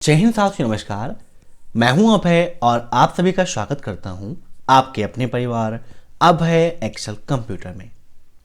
जय हिंद साथियों, नमस्कार। मैं हूं अभय और आप सभी का स्वागत करता हूं आपके अपने परिवार अभय एक्सेल कंप्यूटर में।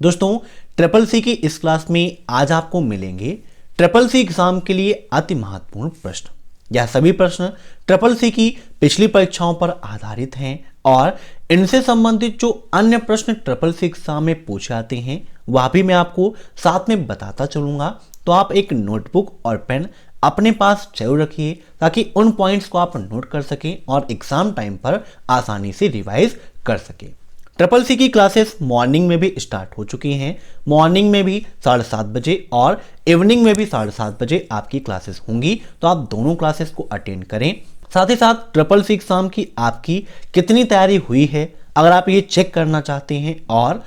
दोस्तों, ट्रिपल सी की इस क्लास में आज आपको मिलेंगे ट्रिपल सी एग्जाम के लिए अति महत्वपूर्ण प्रश्न। यह सभी प्रश्न ट्रिपल सी की पिछली परीक्षाओं पर आधारित हैं और इनसे संबंधित जो अन्य प्रश्न ट्रिपल सी एग्जाम में पूछे जाते हैं वह भी मैं आपको साथ में बताता चलूंगा। तो आप एक नोटबुक और पेन अपने पास जरूर रखिए ताकि उन पॉइंट्स को आप नोट कर सकें और एग्जाम टाइम पर आसानी से रिवाइज कर सकें। ट्रिपल सी की क्लासेस मॉर्निंग में भी स्टार्ट हो चुकी हैं। मॉर्निंग में भी 7:30 बजे और इवनिंग में भी 7:30 बजे आपकी क्लासेस होंगी, तो आप दोनों क्लासेस को अटेंड करें। साथ ही साथ ट्रिपल सी एग्जाम की आपकी कितनी तैयारी हुई है, अगर आप ये चेक करना चाहते हैं और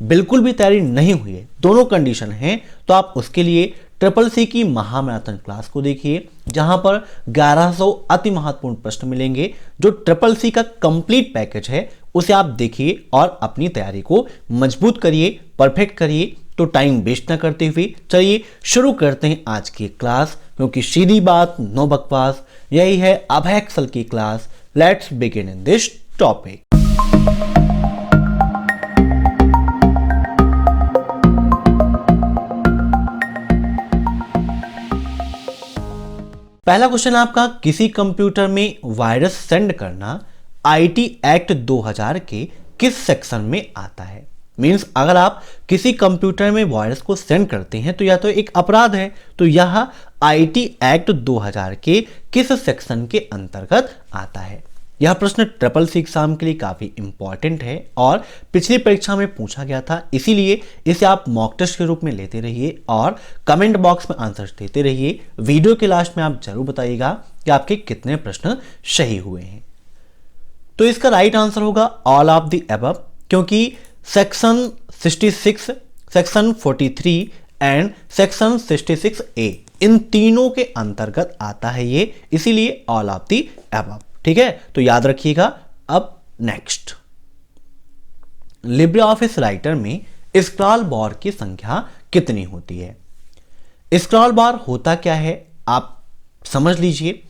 बिल्कुल भी तैयारी नहीं हुई है, दोनों कंडीशन हैं, तो आप उसके लिए ट्रिपल सी की महामैराथन क्लास को देखिए, जहां पर 1100 अति महत्वपूर्ण प्रश्न मिलेंगे। जो ट्रिपल सी का कंप्लीट पैकेज है उसे आप देखिए और अपनी तैयारी को मजबूत करिए, परफेक्ट करिए। तो टाइम वेस्ट ना करते हुए चलिए शुरू करते हैं आज की क्लास, क्योंकि सीधी बात नो बकवास, यही है अभय एक्सेल की class. Let's begin in this topic. पहला क्वेश्चन आपका, किसी कंप्यूटर में वायरस सेंड करना आईटी एक्ट 2000 के किस सेक्शन में आता है? मींस अगर आप किसी कंप्यूटर में वायरस को सेंड करते हैं तो यह तो एक अपराध है, तो यह आईटी एक्ट 2000 के किस सेक्शन के अंतर्गत आता है? यह प्रश्न ट्रिपल सी एग्जाम के लिए काफी इंपॉर्टेंट है और पिछली परीक्षा में पूछा गया था, इसीलिए इसे आप मॉक टेस्ट के रूप में लेते रहिए और कमेंट बॉक्स में आंसर देते रहिए। वीडियो के लास्ट में आप जरूर बताइएगा कि आपके कितने प्रश्न सही हुए हैं। तो इसका राइट आंसर होगा ऑल ऑफ द अबव, क्योंकि section 66, section 43 and section 66A इन तीनों के अंतर्गत आता है ये, इसीलिए ऑल ऑफ द अबव। ठीक है, तो याद रखिएगा। अब नेक्स्ट, लिब्रे ऑफिस राइटर में स्क्रॉल बार की संख्या कितनी होती है? स्क्रॉल बार होता क्या है आप समझ लीजिए।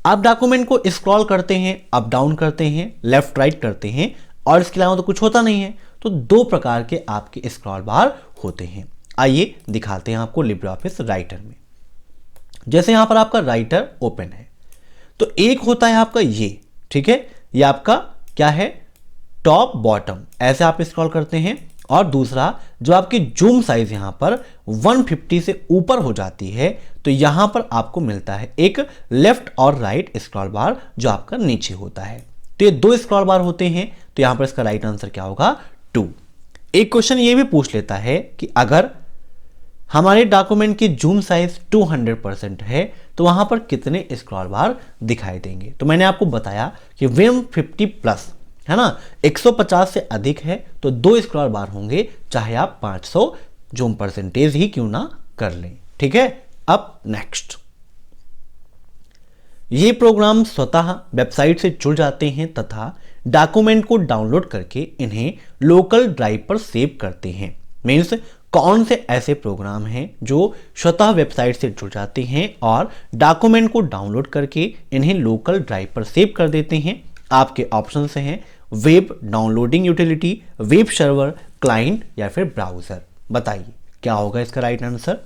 आप डॉक्यूमेंट को स्क्रॉल करते हैं, अप डाउन करते हैं, लेफ्ट राइट करते हैं और इसके अलावा तो कुछ होता नहीं है। तो दो प्रकार के आपके स्क्रॉल बार होते हैं। आइए दिखाते हैं आपको लिब्रे ऑफिस राइटर में। जैसे यहां पर आपका राइटर ओपन है, तो एक होता है आपका ये, ठीक है, ये आपका क्या है, टॉप बॉटम, ऐसे आप स्क्रॉल करते हैं। और दूसरा जो आपकी जूम साइज यहां पर 150 से ऊपर हो जाती है, तो यहां पर आपको मिलता है एक लेफ्ट और राइट स्क्रॉल बार जो आपका नीचे होता है। तो ये दो स्क्रॉल बार होते हैं, तो यहां पर इसका राइट आंसर क्या होगा? 2। एक क्वेश्चन ये भी पूछ लेता है कि अगर हमारे डॉक्यूमेंट की जूम साइज 200% है तो वहां पर कितने स्क्रॉल बार दिखाई देंगे? तो मैंने आपको बताया कि 150 प्लस है ना, 150 से अधिक है तो 2 स्क्रॉल बार होंगे, चाहे आप 500 जूम परसेंटेज ही क्यों ना कर लें। ठीक है, अब नेक्स्ट, ये प्रोग्राम स्वतः वेबसाइट से जुड़ जाते हैं तथा डॉक्यूमेंट को डाउनलोड करके इन्हें लोकल ड्राइव पर सेव करते हैं। मीन्स कौन से ऐसे प्रोग्राम हैं जो स्वतः वेबसाइट से जुड़ जाते हैं और डॉक्यूमेंट को डाउनलोड करके इन्हें लोकल ड्राइव पर सेव कर देते हैं? आपके ऑप्शन से हैं web downloading utility, web server, client या फिर ब्राउजर। बताइए क्या होगा इसका राइट आंसर?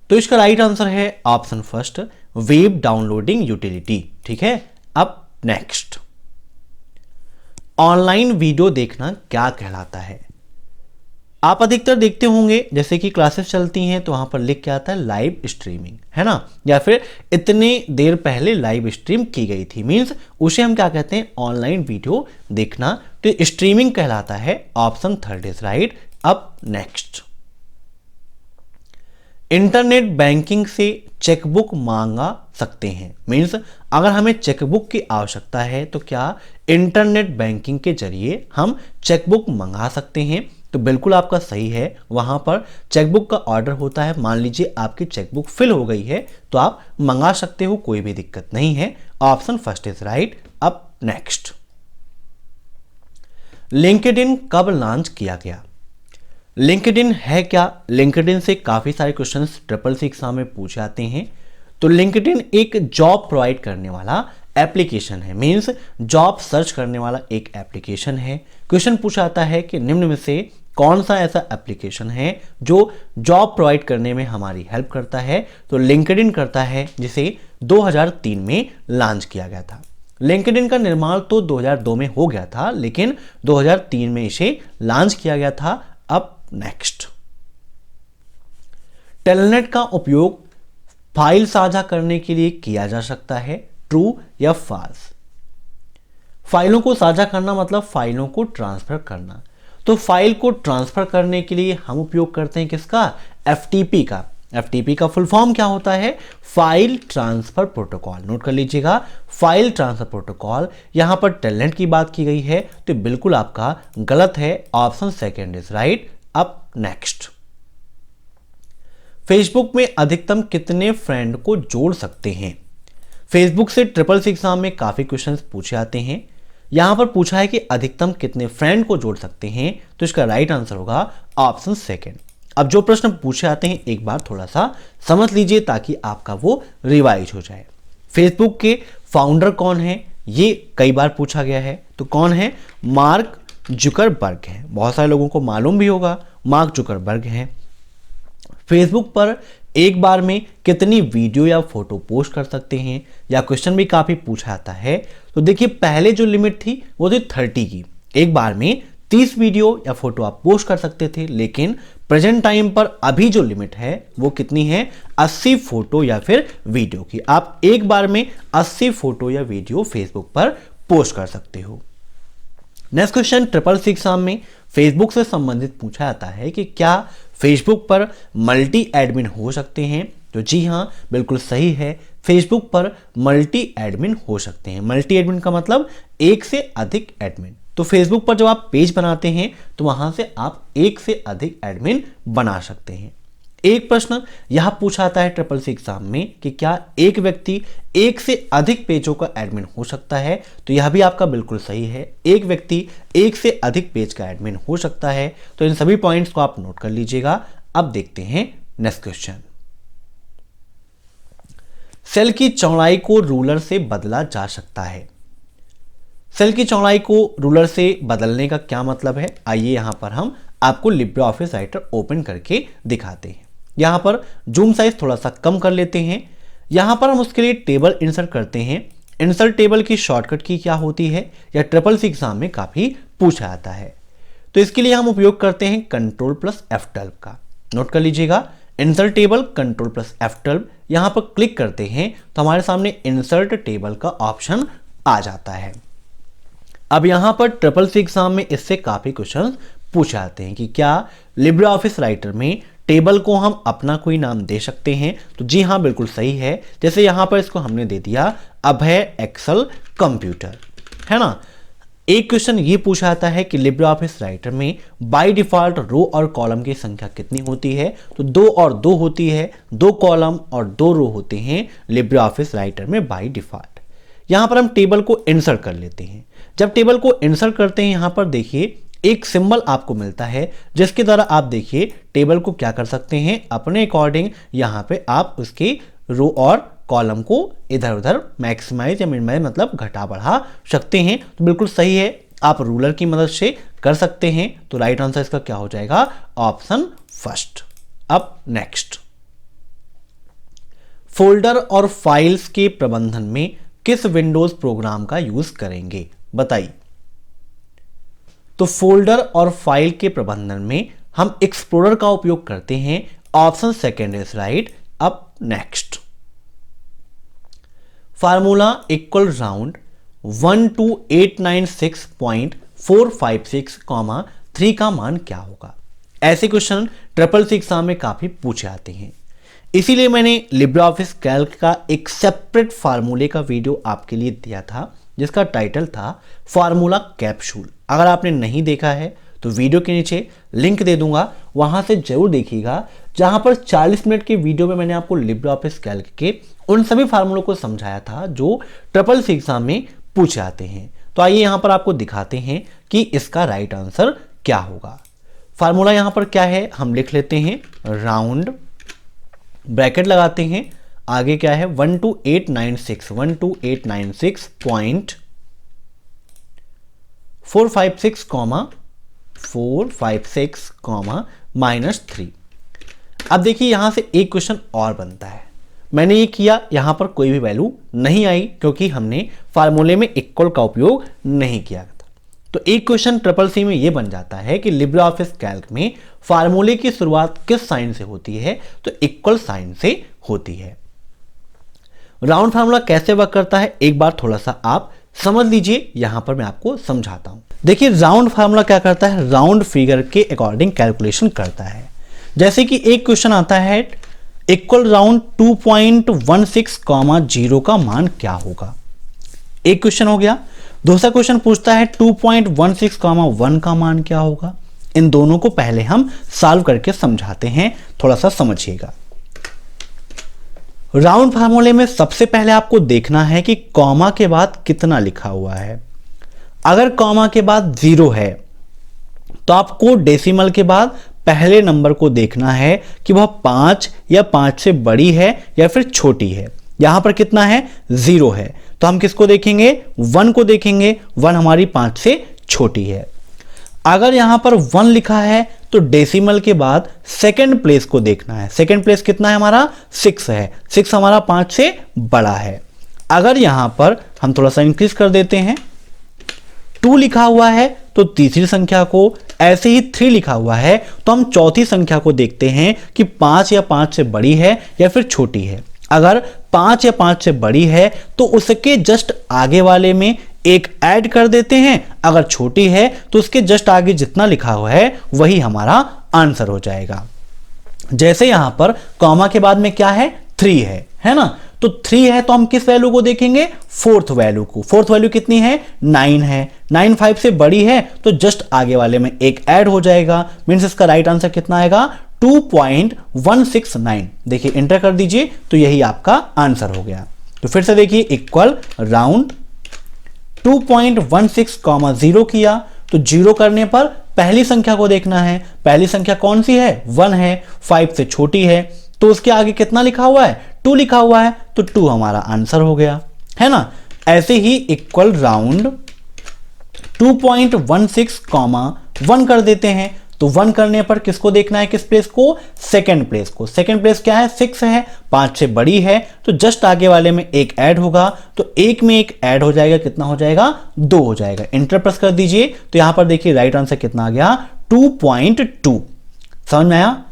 तो इसका राइट आंसर है option first, web downloading utility. ठीक है, अब नेक्स्ट, ऑनलाइन वीडियो देखना क्या कहलाता है? आप अधिकतर देखते होंगे, जैसे कि क्लासेस चलती हैं तो वहां पर लिख के आता है लाइव स्ट्रीमिंग, है ना, या फिर इतने देर पहले लाइव स्ट्रीम की गई थी, मींस उसे हम क्या कहते हैं? ऑनलाइन वीडियो देखना। तो स्ट्रीमिंग कहलाता है। Option third is right. अब नेक्स्ट, इंटरनेट बैंकिंग से चेकबुक मांगा सकते हैं। मींस अगर हमें चेकबुक की आवश्यकता है तो क्या इंटरनेट बैंकिंग के जरिए हम चेकबुक मंगा सकते हैं? तो बिल्कुल आपका सही है, वहां पर चेकबुक का ऑर्डर होता है। मान लीजिए आपकी चेकबुक फिल हो गई है तो आप मंगा सकते हो, कोई भी दिक्कत नहीं है। Option first is right. अब नेक्स्ट, लिंक्डइन कब लॉन्च किया गया? लिंक्डइन है क्या? लिंक्डइन से काफ़ी सारे क्वेश्चंस ट्रिपल सी एग्जाम में पूछे जाते हैं। तो लिंक्डइन एक जॉब प्रोवाइड करने वाला एप्लीकेशन है, मींस जॉब सर्च करने वाला एक एप्लीकेशन है। क्वेश्चन पूछा जाता है कि निम्न में से कौन सा ऐसा एप्लीकेशन है जो जॉब प्रोवाइड करने में हमारी हेल्प करता है? तो लिंक्डइन करता है, जिसे 2003 में लॉन्च किया गया था। लिंक्डइन का निर्माण तो 2002 में हो गया था, लेकिन 2003 में इसे लॉन्च किया गया था। अब नेक्स्ट, टेलनेट का उपयोग फाइल साझा करने के लिए किया जा सकता है, ट्रू या फॉल्स? फाइलों को साझा करना मतलब फाइलों को ट्रांसफर करना। तो फाइल को ट्रांसफर करने के लिए हम उपयोग करते हैं किसका? एफटीपी का। एफटीपी का फुल फॉर्म क्या होता है? File transfer protocol. नोट कर लीजिएगा, फाइल ट्रांसफर प्रोटोकॉल। यहां पर टेलनेट की बात की गई है, तो बिल्कुल आपका गलत है, ऑप्शन सेकेंड इज राइट। अब नेक्स्ट, फेसबुक में अधिकतम कितने फ्रेंड को जोड़ सकते हैं? फेसबुक से ट्रिपल सी एग्जाम में काफी क्वेश्चंस पूछे आते हैं। यहां पर पूछा है कि अधिकतम कितने फ्रेंड को जोड़ सकते हैं, तो इसका राइट आंसर होगा ऑप्शन सेकेंड। अब जो प्रश्न पूछे आते हैं एक बार थोड़ा सा समझ लीजिए ताकि आपका वो रिवाइज हो जाए। फेसबुक के फाउंडर कौन है, ये कई बार पूछा गया है। तो कौन है? मार्क जुकरबर्ग है। बहुत सारे लोगों को मालूम भी होगा, मार्क जुकरबर्ग हैं। फेसबुक पर एक बार में कितनी वीडियो या फोटो पोस्ट कर सकते हैं, या क्वेश्चन भी काफी पूछा जाता है। तो देखिए, पहले जो लिमिट थी वो थी 30 की, एक बार में 30 वीडियो या फोटो आप पोस्ट कर सकते थे। लेकिन प्रेजेंट टाइम पर अभी जो लिमिट है वो कितनी है? 80 फोटो या फिर वीडियो की। आप एक बार में 80 फोटो या वीडियो फेसबुक पर पोस्ट कर सकते हो। Next question, triple C exam में फेसबुक से संबंधित पूछा जाता है कि क्या फेसबुक पर मल्टी एडमिन हो सकते हैं? तो जी हाँ, बिल्कुल सही है, फेसबुक पर मल्टी एडमिन हो सकते हैं। मल्टी एडमिन का मतलब एक से अधिक एडमिन। तो फेसबुक पर जब आप पेज बनाते हैं तो वहां से आप एक से अधिक एडमिन बना सकते हैं। एक प्रश्न यह पूछा जाता है ट्रिपल सी एग्जाम में कि क्या एक व्यक्ति एक से अधिक पेजों का एडमिन हो सकता है? तो यह भी आपका बिल्कुल सही है, एक व्यक्ति एक से अधिक पेज का एडमिन हो सकता है। तो इन सभी पॉइंट्स को आप नोट कर लीजिएगा। अब देखते हैं नेक्स्ट क्वेश्चन। सेल की चौड़ाई को रूलर से बदला जा सकता है। सेल की चौड़ाई को रूलर से बदलने का क्या मतलब है? आइए यहां पर हम आपको लिब्रे ऑफिस राइटर ओपन करके दिखाते हैं। यहां पर जूम साइज थोड़ा सा कम कर लेते हैं। यहां पर हम उसके लिए टेबल इंसर्ट करते हैं। इंसर्ट टेबल की शॉर्टकट की क्या होती है, या ट्रिपल सी एग्जाम में काफी पूछा जाता है। तो इसके लिए हम उपयोग करते हैं Ctrl+F12 का। नोट कर लीजिएगा, इंसर्ट टेबल Ctrl+F12। यहां पर क्लिक करते हैं तो हमारे सामने इंसर्ट टेबल का ऑप्शन आ जाता है। अब यहां पर ट्रिपल सी एग्जाम में इससे काफी क्वेश्चन पूछे जाते हैं कि क्या लिब्रे ऑफिस राइटर में टेबल को हम अपना कोई नाम दे सकते हैं? तो जी हां, बिल्कुल सही है। जैसे यहां पर इसको हमने दे दिया अभय एक्सेल कंप्यूटर, है ना। एक क्वेश्चन ये पूछा जाता है कि लिब्रे ऑफिस राइटर में बाय डिफॉल्ट रो और कॉलम की संख्या कितनी होती है? तो 2 और 2 होती है। 2 कॉलम और 2 रो होते हैं लिब्रे ऑफिस राइटर में बाय डिफॉल्ट। यहां पर हम टेबल को इंसर्ट कर लेते हैं। जब टेबल को इंसर्ट करते हैं, यहां पर देखिए एक सिंबल आपको मिलता है, जिसके द्वारा आप देखिए टेबल को क्या कर सकते हैं, अपने अकॉर्डिंग यहां पे आप उसके रो और कॉलम को इधर उधर मैक्सिमाइज या मिनिमाइज मतलब घटा बढ़ा सकते हैं। तो बिल्कुल सही है, आप रूलर की मदद से कर सकते हैं। तो राइट आंसर इसका क्या हो जाएगा? Option first. अब नेक्स्ट, फोल्डर और फाइल्स के प्रबंधन में किस विंडोज प्रोग्राम का यूज करेंगे? बताइए। तो फोल्डर और फाइल के प्रबंधन में हम एक्सप्लोरर का उपयोग करते हैं। Option second is right. अब नेक्स्ट, फार्मूला इक्वल राउंड 12896.456, 3 का मान क्या होगा? ऐसे क्वेश्चन ट्रिपल सी एग्जाम में काफी पूछे आते हैं। इसीलिए मैंने लिब्रे ऑफिस कैल्क का एक सेपरेट फार्मूले का वीडियो आपके लिए दिया था, जिसका टाइटल था फार्मूला कैप्सूल। अगर आपने नहीं देखा है तो वीडियो के नीचे लिंक दे दूंगा, वहां से जरूर देखिएगा, जहां पर 40 मिनट के वीडियो में मैंने आपको लिब्रे ऑफिस कैल्क के उन सभी फार्मूलों को समझाया था जो ट्रिपल सी एग्जाम में पूछे जाते हैं। तो आइए यहां पर आपको दिखाते हैं कि इसका राइट आंसर क्या होगा। फार्मूला यहां पर क्या है हम लिख लेते हैं, राउंड ब्रैकेट लगाते हैं, आगे क्या है 12896 -3। अब देखिए यहां से एक क्वेश्चन और बनता है। मैंने ये किया, यहां पर कोई भी वैल्यू नहीं आई क्योंकि हमने फार्मूले में इक्वल का उपयोग नहीं किया था। तो एक क्वेश्चन ट्रिपल सी में ये बन जाता है कि लिब्रे ऑफिस कैल्क में फार्मूले की शुरुआत किस साइन से होती है, तो इक्वल साइन से होती है। राउंड फार्मूला कैसे वर्क करता है एक बार थोड़ा सा आप समझ लीजिए, यहां पर मैं आपको समझाता हूं। देखिए राउंड फार्मूला क्या करता है, राउंड फिगर के अकॉर्डिंग कैलकुलेशन करता है। जैसे कि एक क्वेश्चन आता है इक्वल राउंड 2.16, 0 का मान क्या होगा, एक क्वेश्चन हो गया। दूसरा क्वेश्चन पूछता है 2.16, 1 का मान क्या होगा। इन दोनों को पहले हम सॉल्व करके समझाते हैं, थोड़ा सा समझिएगा। राउंड फार्मूले में सबसे पहले आपको देखना है कि कॉमा के बाद कितना लिखा हुआ है। अगर कॉमा के बाद 0 है तो आपको डेसिमल के बाद पहले नंबर को देखना है कि वह 5 या 5 से बड़ी है या फिर छोटी है। यहां पर कितना है 0 है, तो हम किसको देखेंगे 1 को देखेंगे, 1 हमारी 5 से छोटी है। अगर यहां पर 1 लिखा है तो डेसिमल के बाद सेकंड प्लेस को देखना है। सेकंड प्लेस कितना है हमारा 6 है, 6 हमारा 5 से बड़ा है। अगर यहां पर हम थोड़ा सा इंक्रीज कर देते हैं, 2 लिखा हुआ है तो तीसरी संख्या को, ऐसे ही 3 लिखा हुआ है तो हम चौथी संख्या को देखते हैं कि 5 या 5 से बड़ी है या फिर छोटी है। अगर 5 या 5 से बड़ी है तो उसके जस्ट आगे वाले में एक ऐड कर देते हैं, अगर छोटी है तो उसके जस्ट आगे जितना लिखा हुआ है वही हमारा आंसर हो जाएगा। जैसे यहां पर कॉमा के बाद में क्या है 3 है ना, तो 3 है तो हम किस वैल्यू को देखेंगे, फोर्थ वैल्यू को। फोर्थ वैल्यू कितनी है 9 है, 9 5 से बड़ी है तो जस्ट आगे वाले में एक ऐड हो जाएगा, मींस इसका राइट आंसर कितना आएगा 2.169। देखिए एंटर कर दीजिए तो यही आपका आंसर हो गया। तो फिर से देखिए इक्वल राउंड 2.16, 0 किया तो 0 करने पर पहली संख्या को देखना है। पहली संख्या कौन सी है 1 है, 5 से छोटी है तो उसके आगे कितना लिखा हुआ है 2 लिखा हुआ है तो 2 हमारा आंसर हो गया, है ना। ऐसे ही इक्वल राउंड 2.16, 1 कर देते हैं तो 1 करने पर किसको देखना है, किस प्लेस को, सेकंड प्लेस को। सेकंड प्लेस क्या है 6 है, 5 से बड़ी है तो जस्ट आगे वाले में एक ऐड होगा तो एक में एक ऐड हो जाएगा, कितना हो जाएगा 2 हो जाएगा। एंटर प्रेस कर दीजिए तो यहां पर देखिए राइट आंसर कितना आ गया 2.2। समझ में आया।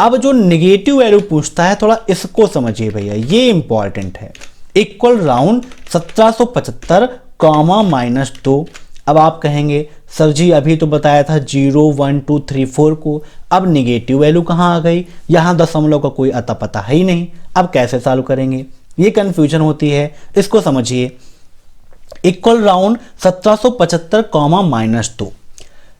अब जो नेगेटिव वैल्यू पूछता है थोड़ा इसको समझिए भैया, ये इंपॉर्टेंट है। Equal round 1775, -2। अब आप कहेंगे सर जी अभी तो बताया था 0 1 2 3 4 को, अब नेगेटिव वैल्यू कहां आ गई, यहां दशमलव का कोई अता पता है ही नहीं, अब कैसे सॉल्व करेंगे, ये कंफ्यूजन होती है, इसको समझिए। Equal round 1775, -2।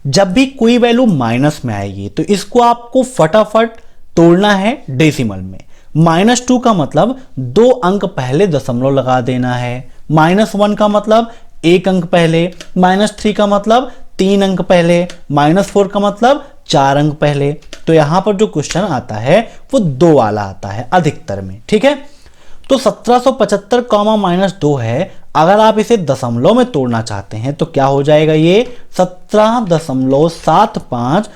जब भी कोई वैल्यू माइनस में आएगी तो इसको आपको फटाफट तोड़ना है डेसिमल में। -2 का मतलब 2 अंक पहले दशमलव लगा देना है, -1 का मतलब 1 अंक पहले, -3 का मतलब 3 अंक पहले, -4 का मतलब 4 अंक पहले। तो यहां पर जो क्वेश्चन आता है वो 2 वाला आता है अधिकतर में, ठीक है। तो 1775, -2 है। अगर आप इसे दशमलव में तोड़ना चाहते हैं तो क्या हो जाएगा, ये 17.75,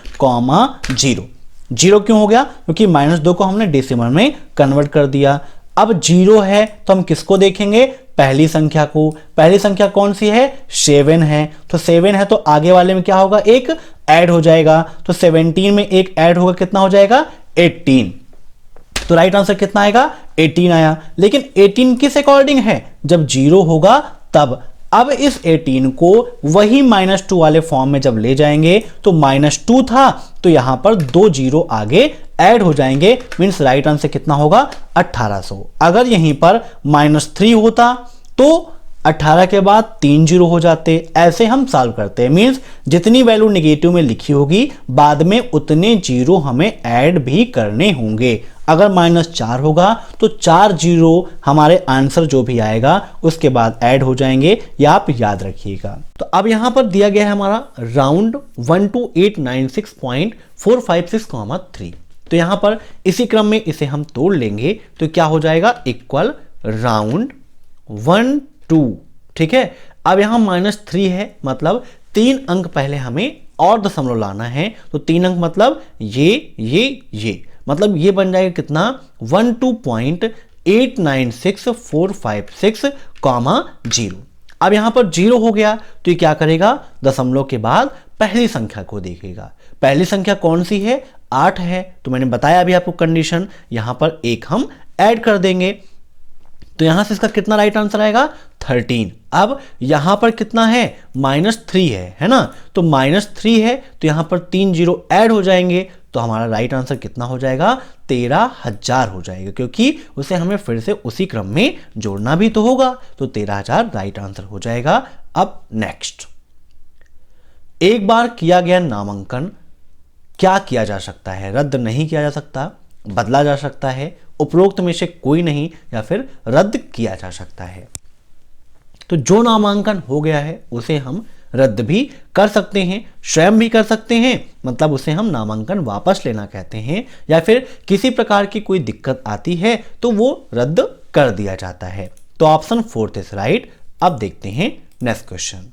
0। 0 क्यों हो गया, क्योंकि -2 को हमने डेसिमल में कन्वर्ट कर दिया। अब 0 है तो हम किसको देखेंगे, पहली संख्या को। पहली संख्या कौन सी है 7 है, तो 7 है तो आगे वाले में क्या होगा, एक ऐड हो जाएगा। तो 17 में एक ऐड होगा, कितना हो जाएगा 18। तो राइट आंसर कितना आएगा 18 आया। लेकिन 18 किस अकॉर्डिंग है, जब 0 होगा तब। अब इस 18 को वही -2 वाले फॉर्म में जब ले जाएंगे तो -2 था तो यहां पर 2 0 आगे ऐड हो जाएंगे, मींस राइट आंसर कितना होगा 1800। अगर यहीं पर -3 होता तो 18 के बाद 3 जीरो हो जाते, ऐसे हम सॉल्व करते हैं। मींस जितनी वैल्यू नेगेटिव में लिखी होगी बाद में उतने जीरो हमें ऐड भी करने होंगे। अगर -4 होगा तो 4 जीरो हमारे आंसर जो भी आएगा उसके बाद ऐड हो जाएंगे, या आप याद रखिएगा। तो अब यहां पर दिया गया है हमारा राउंड 12896.456,3। तो यहां पर इसी क्रम में इसे हम तोड़ लेंगे तो क्या हो जाएगा, इक्वल राउंड 1 2। ठीक है, अब यहां -3 है, मतलब 3 अंक पहले हमें और दशमलव लाना है। तो 3 अंक मतलब ये मतलब ये बन जाएगा कितना, 12.896456, अब यहां पर 0 हो गया तो ये क्या करेगा, दशमलव के बाद पहली संख्या को देखेगा। पहली संख्या कौन सी है, 8 है। तो मैंने बताया अभी आपको कंडीशन, यहां पर एक हम ऐड कर देंगे तो यहां से इसका कितना राइट आंसर आएगा, 13। अब यहां पर कितना है, -3 है ना, तो -3 है तो यहां पर 3 जीरो ऐड हो जाएंगे तो हमारा राइट आंसर कितना हो जाएगा, 13,000 हो जाएगा, क्योंकि उसे हमें फिर से उसी क्रम में जोड़ना भी तो होगा। तो 13,000 राइट आंसर हो जाएगा। अब नेक्स्ट, एक बार किया गया नामांकन क्या किया जा सकता है, रद्द नहीं किया जा सकता, बदला जा सकता है, उपरोक्त में से कोई नहीं, या फिर रद्द किया जा सकता है। तो जो नामांकन हो गया है उसे हम रद्द भी कर सकते हैं, स्वयं भी कर सकते हैं, मतलब उसे हम नामांकन वापस लेना कहते हैं, या फिर किसी प्रकार की कोई दिक्कत आती है तो वो रद्द कर दिया जाता है। तो ऑप्शन 4 इज राइट। अब देखते हैं नेक्स्ट क्वेश्चन,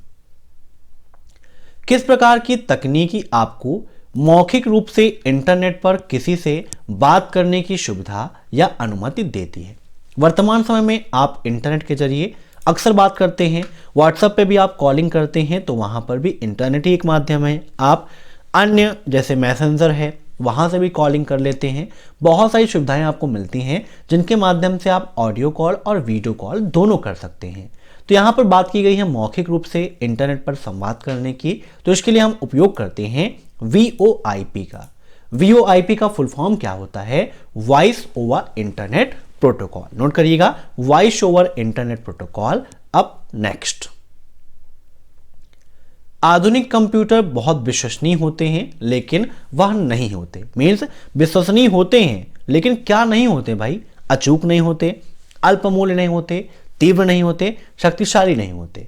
किस प्रकार की तकनीकी आपको मौखिक रूप से इंटरनेट पर किसी से बात करने की सुविधा या अनुमति देती है। वर्तमान समय में आप इंटरनेट के जरिए अक्सर बात करते हैं, व्हाट्सएप पे भी आप कॉलिंग करते हैं तो वहाँ पर भी इंटरनेट ही एक माध्यम है। आप अन्य जैसे मैसेंजर है वहाँ से भी कॉलिंग कर लेते हैं। बहुत सारी सुविधाएं आपको मिलती हैं जिनके माध्यम से आप ऑडियो कॉल और वीडियो कॉल दोनों कर सकते हैं। तो यहाँ पर बात की गई है मौखिक रूप से इंटरनेट पर संवाद करने की, तो इसके लिए हम उपयोग करते हैं VoIP का। VoIP का फुल फॉर्म क्या होता है, voice over internet protocol. Note करिएगा, वॉइस ओवर इंटरनेट प्रोटोकॉल। अब नेक्स्ट, आधुनिक कंप्यूटर बहुत विश्वसनीय होते हैं लेकिन वह नहीं होते। मीन्स विश्वसनीय होते हैं लेकिन क्या नहीं होते भाई, अचूक नहीं होते, अल्पमूल्य नहीं होते, तीव्र नहीं होते, शक्तिशाली नहीं होते।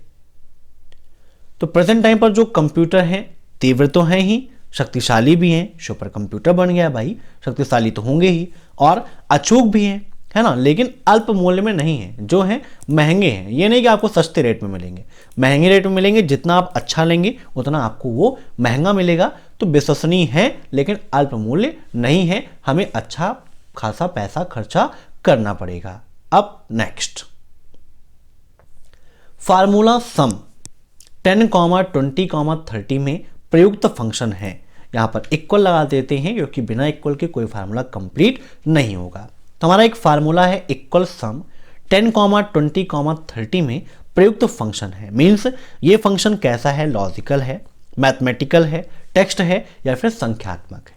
तो प्रेजेंट टाइम पर जो कंप्यूटर हैं तीव्र तो हैं ही, शक्तिशाली भी हैं, सुपर कंप्यूटर बन गया भाई, शक्तिशाली तो होंगे ही, और अचूक भी हैं, है ना, लेकिन अल्प मूल्य में नहीं है, जो है महंगे हैं। ये नहीं कि आपको सस्ते रेट में मिलेंगे, महंगे रेट में मिलेंगे, जितना आप अच्छा लेंगे उतना आपको वो महंगा मिलेगा। तो विश्वसनीय है लेकिन अल्प मूल्य नहीं है, हमें अच्छा खासा पैसा खर्चा करना पड़ेगा। अब नेक्स्ट, फार्मूला सम 10, 20, 30 में प्रयुक्त फंक्शन है। यहां पर इक्वल लगा देते हैं क्योंकि बिना इक्वल के कोई फार्मूला कंप्लीट नहीं होगा। तो हमारा एक फार्मूला है इक्वल सम 10, 20, 30 में प्रयुक्त फंक्शन है। मीन्स ये फंक्शन कैसा है, लॉजिकल है, मैथमेटिकल है, टेक्स्ट है, या फिर संख्यात्मक है।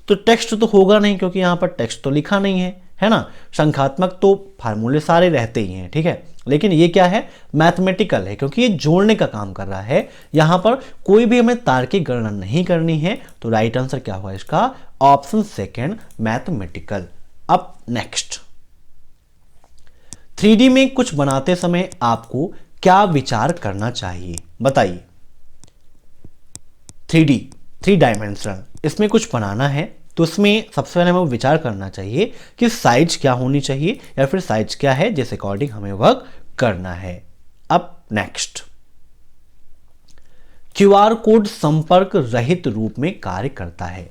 तो टेक्स्ट तो होगा नहीं क्योंकि यहाँ पर टेक्स्ट तो लिखा नहीं है ना। संख्यात्मक तो फार्मूले सारे रहते ही हैं, ठीक है, लेकिन ये क्या है, मैथमेटिकल है क्योंकि ये जोड़ने का काम कर रहा है। यहां पर कोई भी हमें तार्किक गणना नहीं करनी है। तो राइट आंसर क्या हुआ इसका, ऑप्शन सेकेंड, मैथमेटिकल। अब नेक्स्ट, 3D में कुछ बनाते समय आपको क्या विचार करना चाहिए, बताइए। 3D, 3 डायमेंशनल, इसमें कुछ बनाना है तो उसमें सबसे पहले हमें विचार करना चाहिए कि साइज क्या होनी चाहिए, या फिर साइज क्या है जिस अकॉर्डिंग हमें वर्क करना है। अब नेक्स्ट, QR कोड संपर्क रहित रूप में कार्य करता है।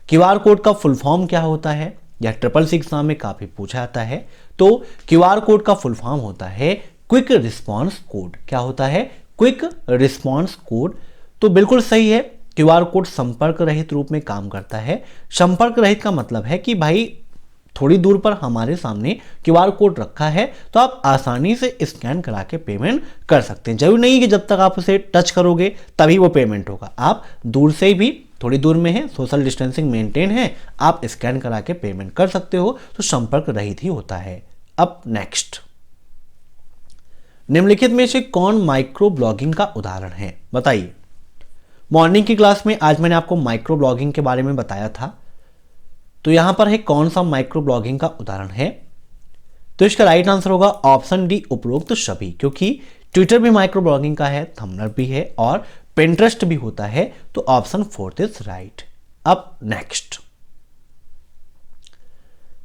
QR कोड का फुल फॉर्म क्या होता है, या 666 एग्जाम में काफी पूछा जाता है। तो QR कोड का फुल फॉर्म होता है क्विक रिस्पॉन्स कोड। क्या होता है, क्विक रिस्पॉन्स कोड। तो बिल्कुल सही है, QR कोड संपर्क रहित रूप में काम करता है। संपर्क रहित का मतलब है कि भाई थोड़ी दूर पर हमारे सामने QR कोड रखा है तो आप आसानी से स्कैन करा के पेमेंट कर सकते हैं। जरूरी नहीं कि जब तक आप उसे टच करोगे तभी वो पेमेंट होगा, आप दूर से भी, थोड़ी दूर में है, सोशल डिस्टेंसिंग मेंटेन है, आप स्कैन करा के पेमेंट कर सकते हो। तो संपर्क रहित ही होता है। अब नेक्स्ट, निम्नलिखित में से कौन माइक्रो ब्लॉगिंग का उदाहरण है, बताइए। मॉर्निंग की क्लास में आज मैंने आपको माइक्रो ब्लॉगिंग के बारे में बताया था, तो यहां पर है कौन सा माइक्रो ब्लॉगिंग का उदाहरण है। तो इसका राइट आंसर होगा ऑप्शन डी, उपरोक्त सभी, क्योंकि ट्विटर भी माइक्रो ब्लॉगिंग का है, थंबनेल भी है और पिंटरेस्ट भी होता है, तो ऑप्शन फोर्थ इज राइट। अब नेक्स्ट,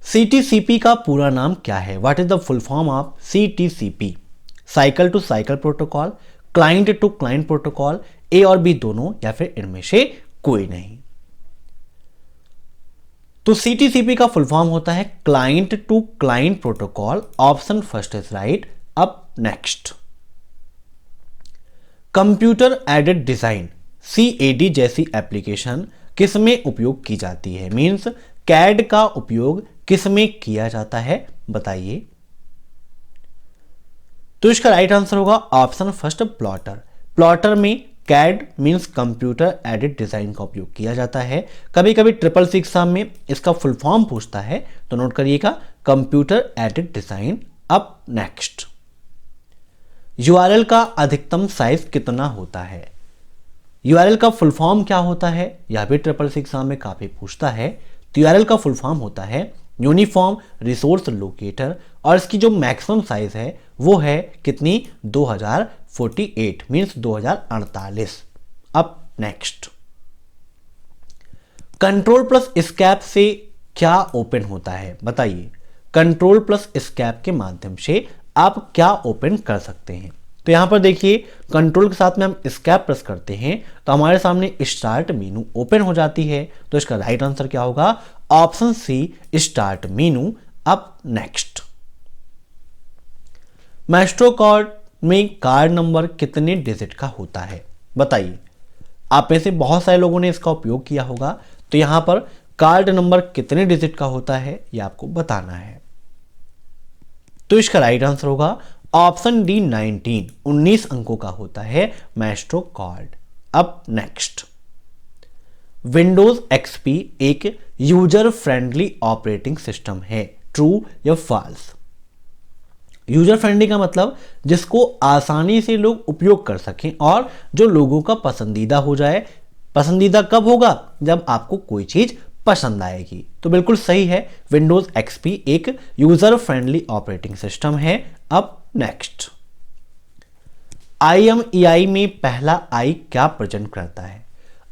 CTCP का पूरा नाम क्या है? What is the full form of CTCP? Cycle to cycle protocol, client to client protocol, A और बी दोनों, या फिर इनमें से कोई नहीं। तो CTCP का फुल फॉर्म होता है client to client protocol, option first is right. अब next, computer aided design CAD जैसी एप्लीकेशन किसमें उपयोग की जाती है? मींस CAD का उपयोग किसमें किया जाता है, बताइए। तो इसका राइट आंसर होगा ऑप्शन फर्स्ट, प्लॉटर। प्लॉटर में CAD means computer aided design का उपयोग किया जाता है। कभी कभी CCC एग्जाम में इसका फुल फॉर्म पूछता है, तो नोट करिएगा कंप्यूटर एडेड डिजाइन। अब नेक्स्ट, URL का अधिकतम साइज कितना होता है? URL का फुल फॉर्म क्या होता है, यह भी CCC एग्जाम में काफी पूछता है। तो URL का फुल फॉर्म होता है यूनिफॉर्म रिसोर्स लोकेटर, और इसकी जो मैक्सिमम साइज है वो है कितनी? 2048 मींस 2048। अब नेक्स्ट, कंट्रोल प्लस एस्केप से क्या ओपन होता है, बताइए। कंट्रोल प्लस एस्केप के माध्यम से आप क्या ओपन कर सकते हैं? तो यहां पर देखिए, कंट्रोल के साथ में हम एस्केप प्रेस करते हैं तो हमारे सामने स्टार्ट मेनू ओपन हो जाती है। तो इसका राइट आंसर क्या होगा? Option C, start menu. अब नेक्स्ट, मैस्ट्रो कार्ड में कार्ड नंबर कितने डिजिट का होता है, बताइए। आप में से बहुत सारे लोगों ने इसका उपयोग किया होगा, तो यहां पर कार्ड नंबर कितने डिजिट का होता है यह आपको बताना है। तो इसका राइट आंसर होगा ऑप्शन डी, 19 अंकों का होता है मैस्ट्रो कार्ड। अब नेक्स्ट, विंडोज XP एक यूजर फ्रेंडली ऑपरेटिंग सिस्टम है, ट्रू या फॉल्स? यूजर फ्रेंडली का मतलब जिसको आसानी से लोग उपयोग कर सकें और जो लोगों का पसंदीदा हो जाए। पसंदीदा कब होगा? जब आपको कोई चीज पसंद आएगी। तो बिल्कुल सही है, विंडोज XP एक यूजर फ्रेंडली ऑपरेटिंग सिस्टम है। अब नेक्स्ट, IMEI में पहला I क्या प्रेजेंट करता है?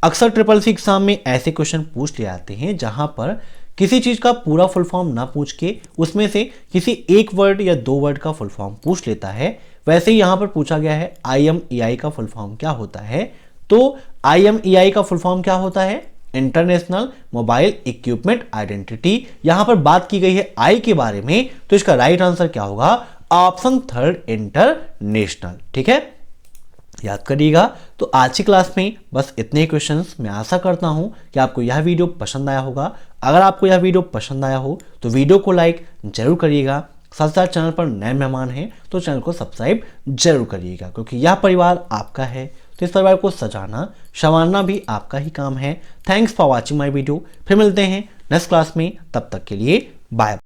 अक्सर CCC एग्जाम में ऐसे क्वेश्चन पूछ ले जाते हैं जहां पर किसी चीज का पूरा फुल फॉर्म ना पूछ के उसमें से किसी एक वर्ड या दो वर्ड का फुल फॉर्म पूछ लेता है। वैसे ही यहां पर पूछा गया है IMEI का फुल फॉर्म क्या होता है। तो IMEI का फुल फॉर्म क्या होता है? International mobile equipment identity. यहां पर बात की गई है आई के बारे में, तो इसका राइट आंसर क्या होगा? Option third, international. ठीक है, याद करिएगा। तो आज की क्लास में बस इतने क्वेश्चंस। मैं आशा करता हूं कि आपको यह वीडियो पसंद आया होगा। अगर आपको यह वीडियो पसंद आया हो तो वीडियो को लाइक जरूर करिएगा। साथ साथ चैनल पर नए मेहमान हैं तो चैनल को सब्सक्राइब जरूर करिएगा, क्योंकि यह परिवार आपका है, तो इस परिवार को सजाना संवारना भी आपका ही काम है। Thanks for watching my video. फिर मिलते हैं नेक्स्ट क्लास में, तब तक के लिए बाय।